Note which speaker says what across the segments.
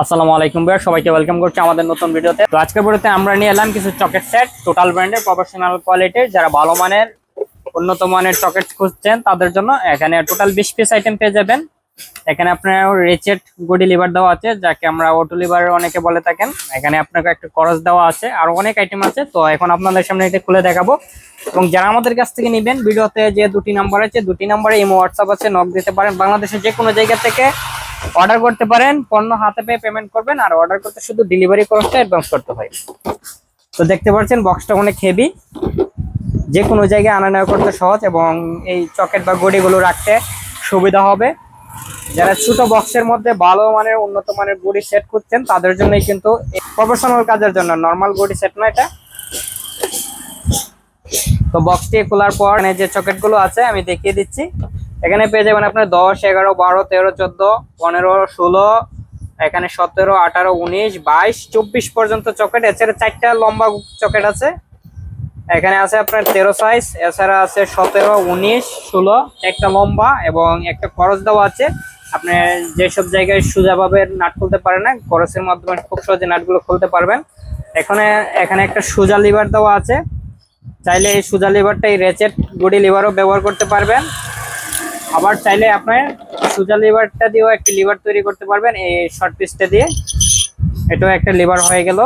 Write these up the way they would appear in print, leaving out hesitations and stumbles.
Speaker 1: আসসালামু আলাইকুম ভাই, সবাইকে ওয়েলকাম করছি আমাদের নতুন ভিডিওতে। তো আজকের ভিডিওতে আমরা নিয়ে এলাম কিছু চকেট সেট টোটাল ব্র্যান্ডের প্রফেশনাল কোয়ালিটির, যারা ভালো মানের উন্নত মানের চকেট খুঁজছেন তাদের জন্য এখানে টোটাল 20 পিস আইটেম পেয়ে যাবেন। এখানে আপনার রেচেট গডি লিভার দেওয়া আছে, যাকে আমরা অটো লিভার অনেকে বলে থাকেন। এখানে আপনাকে একটা করস দেওয়া আছে, আরো অনেক আইটেম আছে। তো এখন আপনাদের সামনে এটা খুলে দেখাবো। এবং যারা আমাদের কাছ থেকে নেবেন, ভিডিওতে যে দুটি নাম্বার আছে, দুটি নাম্বারে ইমো হোয়াটসঅ্যাপ আছে, নক দিতে পারেন। বাংলাদেশের যে কোনো জায়গা থেকে অর্ডার করতে পারেন, পণ্য হাতে পেয়ে পেমেন্ট করবেন। আর অর্ডার করতে শুধু ডেলিভারি খরচটা অ্যাডভান্স করতে হয়। তো দেখতে পাচ্ছেন বক্সটা অনেক হেভি, যে কোনো জায়গায় আনা নেওয়া করতে সহজ এবং এই চকেট বা গড়িগুলো রাখতে সুবিধা হবে। যারা ছোট বক্সের মধ্যে ভালো মানের উন্নত মানের গড়ি সেট করছেন তাদের জন্যই কিন্তু প্রফেশনাল কাজের জন্য, নর্মাল গড়ি সেট না এটা। তো বক্সটি খোলার পর যে চকেট গুলো আছে আমি দেখিয়ে দিচ্ছি। এখানে পেয়ে যাবেন আপনার 10, 11, 12, 13, 14, 15, 16, এখানে 17, 18, 19, 22, 24 পর্যন্ত চকেট। এছাড়া 4টা লম্বা চকেট আছে। এখানে আছে আপনার 13 সাইজ, এছাড়া আছে 17, 19, 16, একটা লম্বা এবং একটা খরচ দেওয়া আছে। আপনি যেসব জায়গায় সোজাভাবে নাট খুলতে পারেন না, খরচের মাধ্যমে খুব সহজে নাটগুলো খুলতে পারবেন। এখানে একটা সোজা লিভার দেওয়া আছে, চাইলে এই সোজা লিভারটা এই রেচেট গডি লিভারও ব্যবহার করতে পারবেন। আবার চাইলে আপনার সোজা লিভারটা দিয়েও একটা লিভার তৈরি করতে পারবেন এই শর্ট পিসটা দিয়ে। এটাও একটা লিভার হয়ে গেল,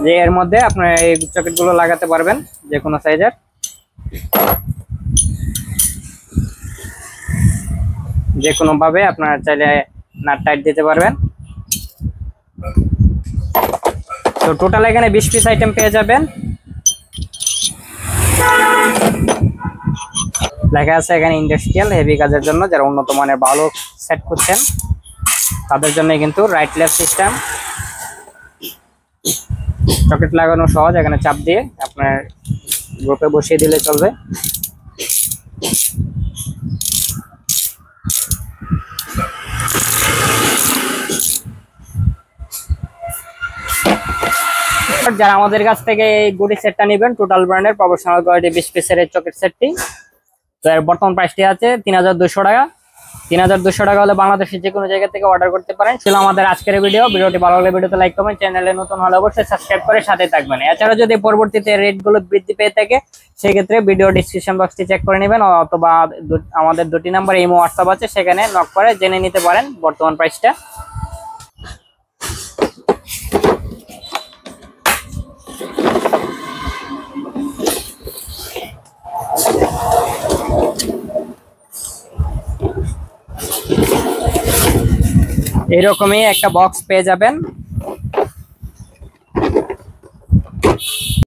Speaker 1: যে এর মধ্যে আপনার এই চকেটগুলো লাগাতে পারবেন যে কোনো সাইজের। যে কোনো ভাবে আপনার চাইলে নাট টাইট দিতে পারবেন। তো টোটাল এখানে 20 পিস আইটেম পেয়ে যাবেন। লেখা আছে এখানে ইন্ডাস্ট্রিয়াল হেভি কাজের জন্য, যারা উন্নত মানের ভালো সেট করছেন তাদের জন্য কিন্তু রাইট লেফট সিস্টেম। চকেট লাগানো সহজ, এখানে চাপ দিয়ে আপনার গ্রুপে বসিয়ে দিলে চলবে। যারা আমাদের কাছ থেকে এই গডি সেটটা নেবেন, টোটাল ব্র্যান্ডের প্রফেশনাল কোয়ালিটি 20 পিসের এই চকেট সেটটি, তো এর বর্তমান প্রাইসটি আছে 3200 টাকা। 3200 টাকা হলে বাংলাদেশের যে কোনো জায়গা থেকে অর্ডার করতে পারেন। ছিল আমাদের আজকের ভিডিওটি ভালো লাগলে ভিডিওতে লাইক করবেন, চ্যানেলে নতুন হলে অবশ্যই সাবস্ক্রাইব করে সাথে থাকবেন। এছাড়া যদি পরবর্তীতে রেটগুলো বৃদ্ধি পেয়ে থাকে সেক্ষেত্রে ভিডিও ডিসক্রিপশন বক্সটি চেক করে নেবেন, অথবা আমাদের দুটি নাম্বারে ইমো হোয়াটসঅ্যাপ আছে, সেখানে নক করে জেনে নিতে পারেন বর্তমান প্রাইসটা। এরকমই একটা বক্স পেয়ে যাবেন।